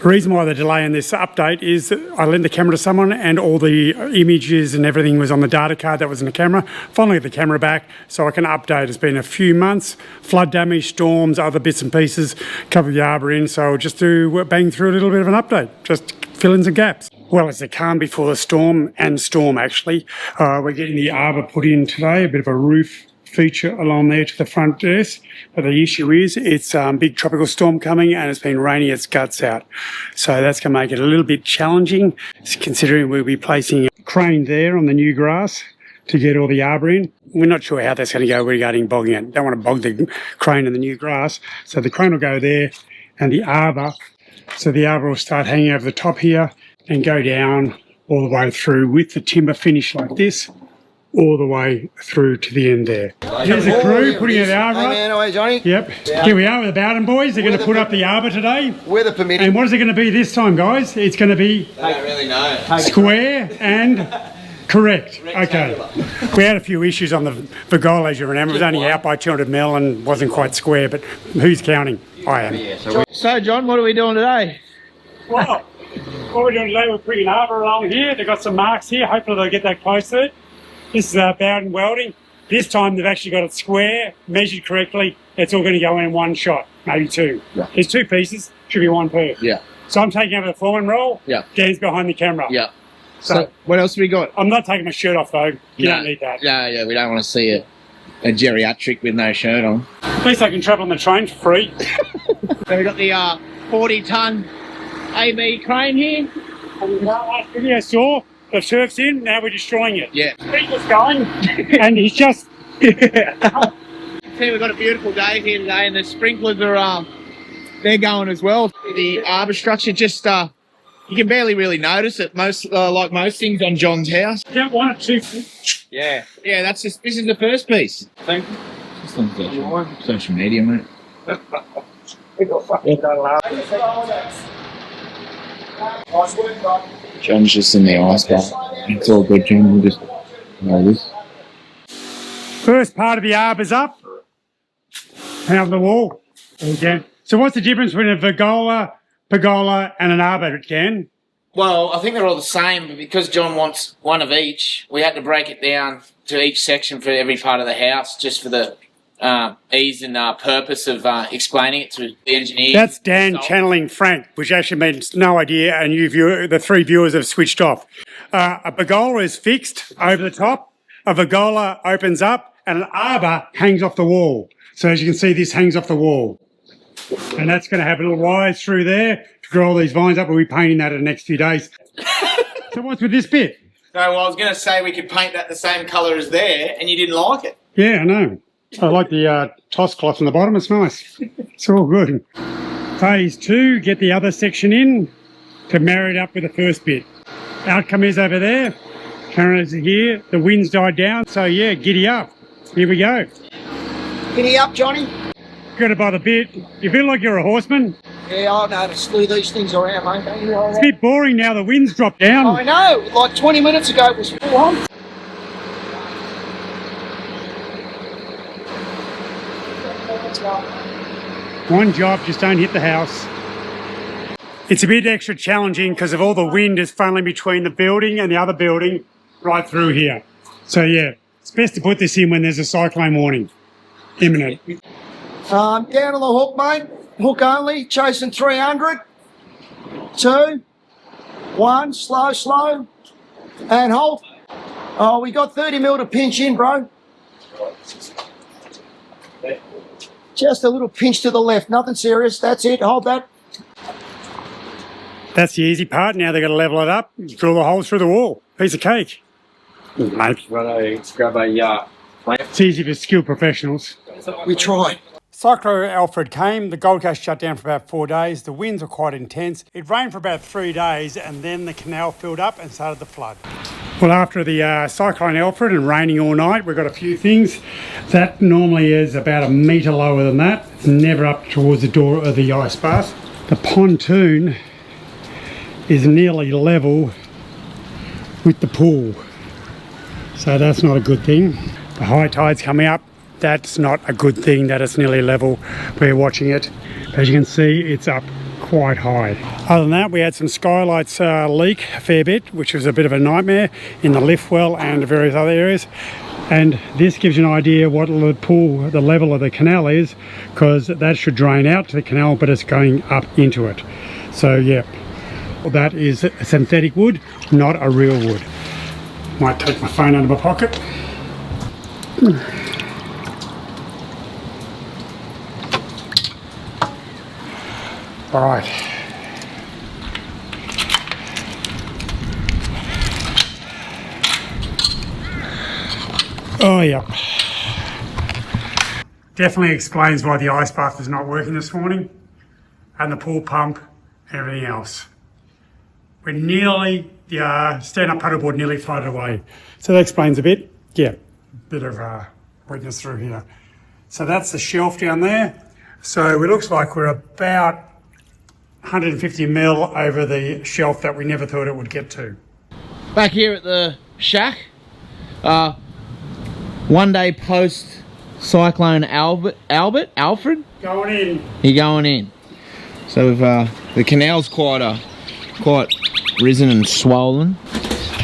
The reason why the delay in this update is that I lent the camera to someone and all the images and everything was on the data card that was in the camera. Finally got the camera back so I can update. It's been a few months, flood damage, storms, other bits and pieces, cover the Arbour in, so I'll just bang through a little bit of an update, just fill in some gaps. Well, it's the calm before the storm, and storm actually. We're getting the Arbour put in today, a bit of a roof feature along there to the front desk, but the issue is it's big tropical storm coming and it's been raining its guts out, so that's going to make it a little bit challenging, considering we'll be placing a crane there on the new grass to get all the Arbour in. We're not sure how that's going to go regarding bogging it. Don't want to bog the crane in the new grass, so the crane will go there and the Arbour, so the Arbour will start hanging over the top here and go down all the way through with the timber finish like this, all the way through to the end there. Here's the crew putting the Arbour up. Hey man, how are you, Johnny? Yep. Here we are with the Bowden boys. They're going to put up the Arbour today. Weather permitting. And what is it going to be this time, guys? It's going to be... I don't really know. Square and correct. Okay. We had a few issues on the Virgola, as you remember. It was only out by 200 mil and wasn't quite square, but who's counting? I am. So, John, what are we doing today? Well, what we're doing today, we're putting an Arbour along here. They've got some marks here. Hopefully they'll get that close to it. This is Bowden welding. This time they've actually got it square, measured correctly. It's all going to go in one shot, maybe two. Yeah. There's two pieces, should be one per. Yeah. So I'm taking over the foreman role. Yeah. Dan's behind the camera. Yeah. So what else have we got? I'm not taking my shirt off though. You don't need that. Yeah, we don't want to see a geriatric with no shirt on. At least I can travel on the train for free. So we got the 40-ton AB crane here. Last video I saw, the turf's in, now we're destroying it. Yeah. Peter's going, and he's just... See, we've got a beautiful day here today, and the sprinklers are they're going as well. The Arbour structure just you can barely really notice it. Like most things on John's house. You don't want it to... Yeah. Yeah, this is the first piece. Thank you. Just on social media, mate. John's just in the Icebath. It's all good, John. We'll just know this. First part of the Arbour's up. Out of the wall. Again. So what's the difference between a pergola and an Arbour, Dan? Well, I think they're all the same, but because John wants one of each, we had to break it down to each section for every part of the house, just for the ease and purpose of explaining it to the engineer. That's Dan channeling Frank, which actually means no idea, and the three viewers have switched off. A pergola is fixed over the top, a pergola opens up, and an Arbour hangs off the wall. So as you can see, this hangs off the wall. And that's going to have little wires through there to grow all these vines up. We'll be painting that in the next few days. So what's with this bit? No, well, I was going to say we could paint that the same colour as there, and you didn't like it. Yeah, I know. I like the toss cloth on the bottom. It's nice. It's all good. Phase 2, get the other section in to marry it up with the first bit. Outcome is over there. Cameras are here. The wind's died down. So, yeah, giddy up. Here we go. Giddy up, Johnny. Got it by the bit. You feel like you're a horseman? Yeah, I know to slew these things around, mate. Don't you know It's a bit boring now. The wind's dropped down. I know. Like 20 minutes ago, it was full on. One job, just don't hit the house. It's a bit extra challenging because of all the wind is funneling between the building and the other building right through here. So yeah, it's best to put this in when there's a cyclone warning imminent. Down on the hook, mate. Hook only. Chasing 300. 2. 1. Slow, slow. And hold. Oh, we got 30 mil to pinch in, bro. Just a little pinch to the left. Nothing serious. That's it. Hold that. That's the easy part. Now they've got to level it up, drill the holes through the wall. Piece of cake. Mate. Let's grab a It's easy for skilled professionals. We tried. Cyclone Alfread came, the Gold Coast shut down for about 4 days, the winds were quite intense, it rained for about 3 days and then the canal filled up and started the flood. Well, after the Cyclone Alfread and raining all night, we've got a few things. That normally is about 1 metre lower than that. It's never up towards the door of the ice bath. The pontoon is nearly level with the pool, so that's not a good thing. The high tide's coming up. That's not a good thing that it's nearly level. We're watching it. As you can see, it's up quite high. Other than that, we had some skylights leak a fair bit, which was a bit of a nightmare in the lift well and various other areas. And this gives you an idea what the pool, the level of the canal is, because that should drain out to the canal, but it's going up into it. So yeah, that is a synthetic wood, not a real wood. Might take my phone out of my pocket. All right. Oh, yeah. Definitely explains why the ice bath is not working this morning, and the pool pump and everything else. We're nearly, the stand-up paddleboard nearly floated away. So that explains a bit. Yeah, bit of wetness through here. So that's the shelf down there. So it looks like we're about 150 mil over the shelf that we never thought it would get to. Back here at the shack, 1 day post Cyclone Alfread. Going in. You're going in. So we've, the canal's quite risen and swollen.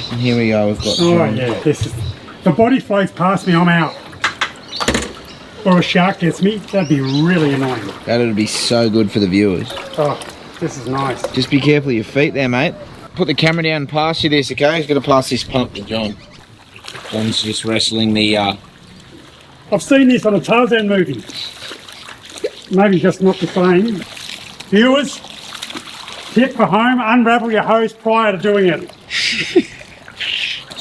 And here we go. We've got. Oh yeah, this is. The body floats past me. I'm out. Or a shark gets me. That'd be really annoying. That'd be so good for the viewers. Oh, this is nice. Just be careful of your feet there, mate. Put the camera down and pass you this, okay? He's going to pass this pump to John. John's just wrestling the. I've seen this on a Tarzan movie. Maybe just not the same. Viewers, tip for home: unravel your hose prior to doing it.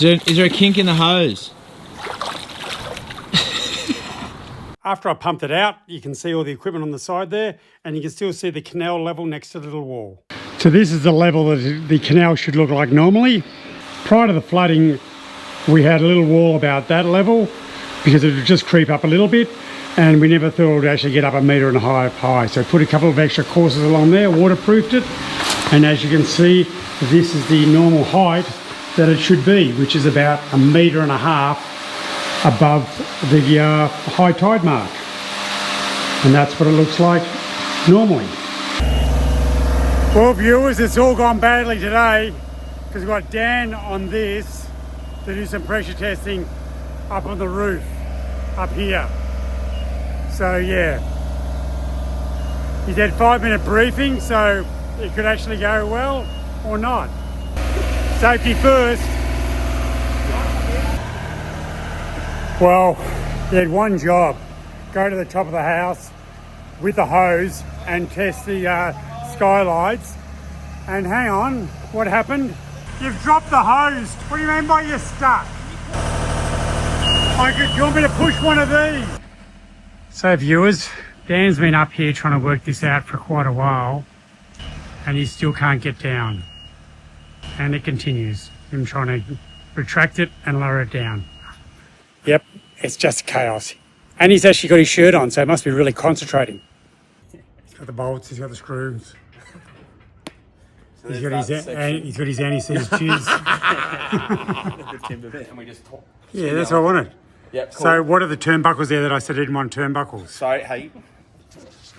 Is there a kink in the hose? After I pumped it out, you can see all the equipment on the side there, and you can still see the canal level next to the little wall. So this is the level that the canal should look like normally. Prior to the flooding, we had a little wall about that level because it would just creep up a little bit, and we never thought it would actually get up 1.5 meters high. So put a couple of extra courses along there, waterproofed it, and as you can see, this is the normal height that it should be, which is about 1.5 meters above the high tide mark. And that's what it looks like normally. Well, viewers, it's all gone badly today because we've got Dan on this to do some pressure testing up on the roof, up here. So yeah, he's had 5-minute briefing, so it could actually go well or not. Safety first. Well, he had one job: go to the top of the house with the hose and test the skylights. And hang on, what happened? You've dropped the hose. What do you mean by you're stuck? Do you want me to push one of these? So viewers, Dan's been up here trying to work this out for quite a while, and he still can't get down. And it continues, him trying to retract it and lower it down. Yep, it's just chaos. And he's actually got his shirt on, so he must be really concentrating. He's got the bolts, he's got the screws. So he's got his anti-seize tubes. Yeah, that's what I wanted. Yep, cool. So what are the turnbuckles there that I said I didn't want turnbuckles? So, hey,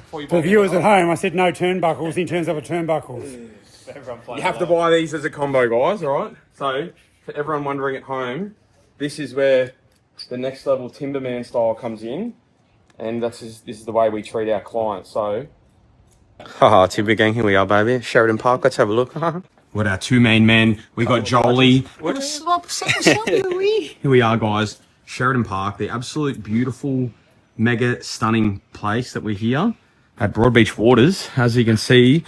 For viewers at home, I said no turnbuckles in terms of a turnbuckles. you have to buy these as a combo, guys, all right? So, for everyone wondering at home, this is where the next level Timberman style comes in, and this is the way we treat our clients. So, Haha, Timber Gang, here we are, baby. Sheridan Park, let's have a look. what our two main men? We got Jolie. Here we are, guys. Sheridan Park, the absolute beautiful, mega stunning place that we're here at Broadbeach Waters. As you can see,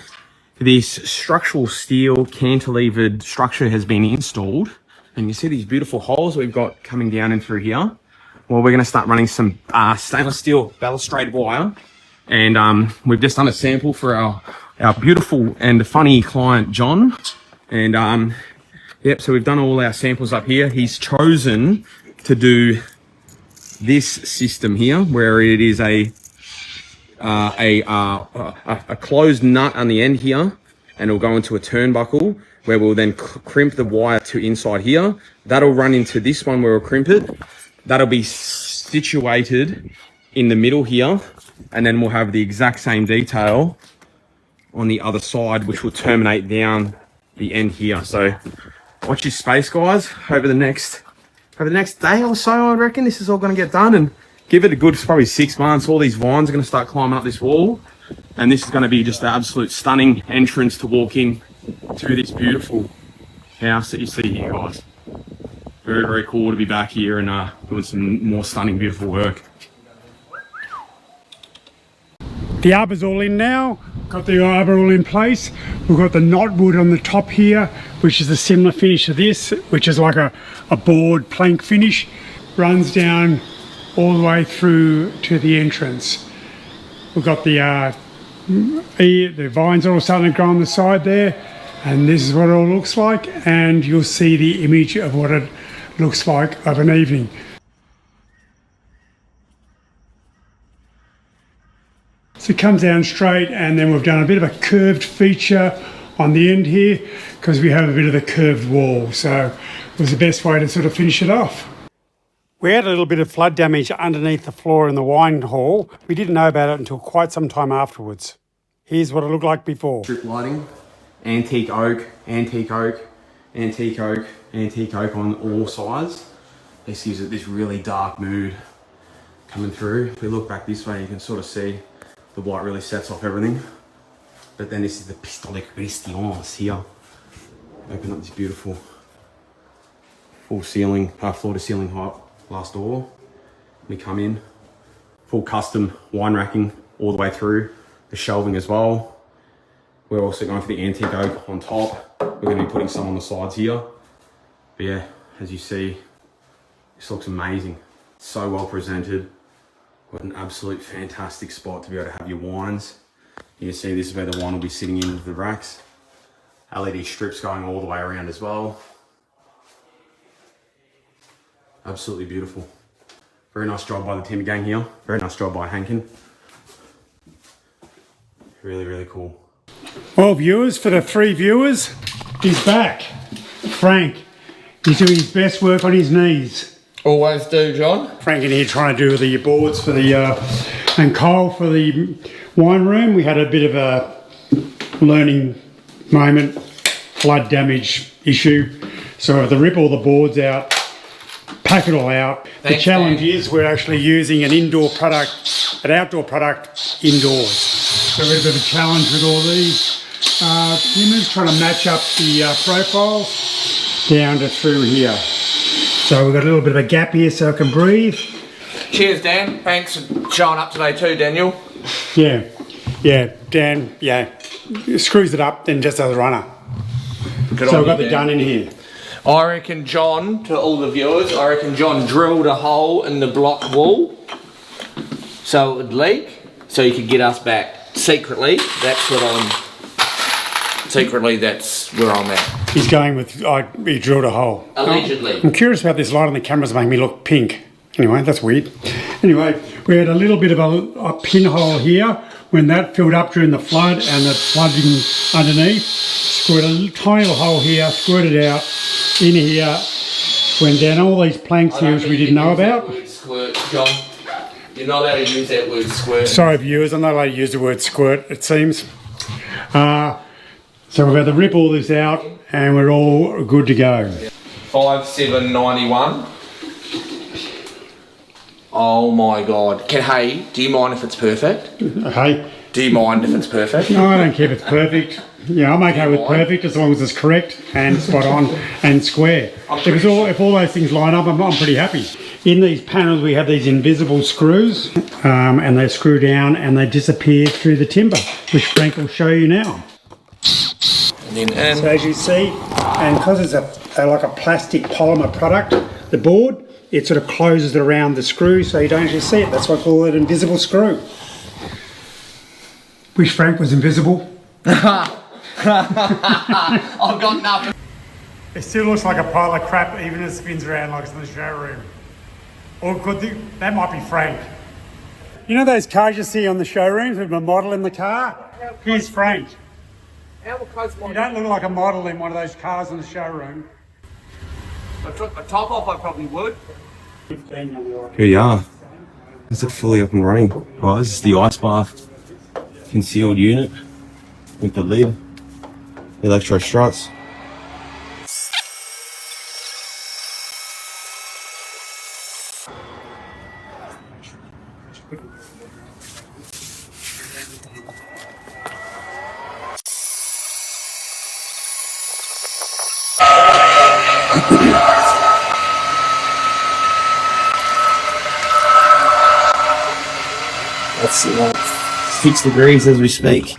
this structural steel cantilevered structure has been installed, and you see these beautiful holes we've got coming down in through here. Well, we're going to start running some stainless steel balustrade wire, and we've just done a sample for our beautiful and funny client John, and yep, so we've done all our samples up here. He's chosen to do this system here, where it is a closed nut on the end here, and it'll go into a turnbuckle where we'll then crimp the wire to inside here. That'll run into this one where we'll crimp it. That'll be situated in the middle here, and then we'll have the exact same detail on the other side, which will terminate down the end here. So watch your space, guys. Over the next day or so, I reckon this is all going to get done, and give it a good probably 6 months. All these vines are going to start climbing up this wall, and this is going to be just an absolute stunning entrance to walk in to this beautiful house that you see here, guys. Very, very cool to be back here and doing some more stunning, beautiful work. The arbor's all in now. Got the arbor all in place. We've got the knotwood on the top here, which is a similar finish to this, which is like a board plank finish. Runs down all the way through to the entrance. We've got the vines are all starting to grow on the side there, and this is what it all looks like, and you'll see the image of what it looks like of an evening. So it comes down straight, and then we've done a bit of a curved feature on the end here because we have a bit of a curved wall, so it was the best way to sort of finish it off. We had a little bit of flood damage underneath the floor in the wine hall. We didn't know about it until quite some time afterwards. Here's what it looked like before. Strip lighting, antique oak, antique oak, antique oak, antique oak on all sides. This gives it this really dark mood coming through. If we look back this way, you can sort of see the white really sets off everything. But then this is the pistol de Christians here. Open up this beautiful full ceiling, floor to ceiling height glass door. We come in, full custom wine racking all the way through, the shelving as well. We're also going for the antique oak on top. We're going to be putting some on the sides here. But yeah, as you see, this looks amazing. So well presented. What an absolute fantastic spot to be able to have your wines. You can see this is where the wine will be sitting into the racks. LED strips going all the way around as well. Absolutely beautiful. Very nice job by the timber gang here. Very nice job by Hankin. Really, really cool. Well, viewers, for the 3 viewers, he's back. Frank, he's doing his best work on his knees. Always do, John. Frank in here trying to do the boards for the, and Kyle for the wine room. We had a bit of a learning moment, flood damage issue. So we have to rip all the boards out, pack it all out. Thanks, the challenge Dan. is we're actually using an indoor product, an outdoor product indoors. So we have a bit of a challenge with all these timbers, trying to match up the profiles down to through here. So we've got a little bit of a gap here so I can breathe. Cheers, Dan. Thanks for showing up today too, Daniel. Yeah, Dan, screws it up, then just does a runner. Good So on we've got you, the Dan. gun in here. I reckon John, to all the viewers, I reckon John drilled a hole in the block wall so it would leak, so he could get us back. Secretly, that's where I'm at. He's going with, he drilled a hole. Allegedly. I'm curious about this light on the cameras making me look pink. Anyway, that's weird. Anyway, we had a little bit of a pinhole here when that filled up during the flood and the flooding underneath. Squirted a tiny little hole here, squirted out in here, went down all these planks here which we didn't know about. Squirt, John. You're not allowed to use that word squirt. Sorry viewers, I'm not allowed to use the word squirt, it seems. So we've had to rip all this out and we're all good to go. 5791. Oh my god. Hey, do you mind if it's perfect? Hey? Do you mind if it's perfect? No, I don't care if it's perfect. Yeah, I'm okay with perfect as long as it's correct and spot on and square. If all those things line up, I'm pretty happy. In these panels we have these invisible screws and they screw down and they disappear through the timber, which Frank will show you now. And then So as you see, and because it's like a plastic polymer product, the board, it sort of closes it around the screw so you don't actually see it. That's why I call it an invisible screw. Wish Frank was invisible. I've got nothing. It still looks like a pile of crap even as it spins around like it's in the showroom. Or that might be Frank. You know those cars you see on the showrooms with a model in the car? Here's Frank. You don't look like a model in one of those cars in the showroom. If I took my top off, I probably would. Here you are. Is it fully up and running? Guys, this is the Icebath concealed unit. with the lid, electro struts. That's 6 degrees as we speak.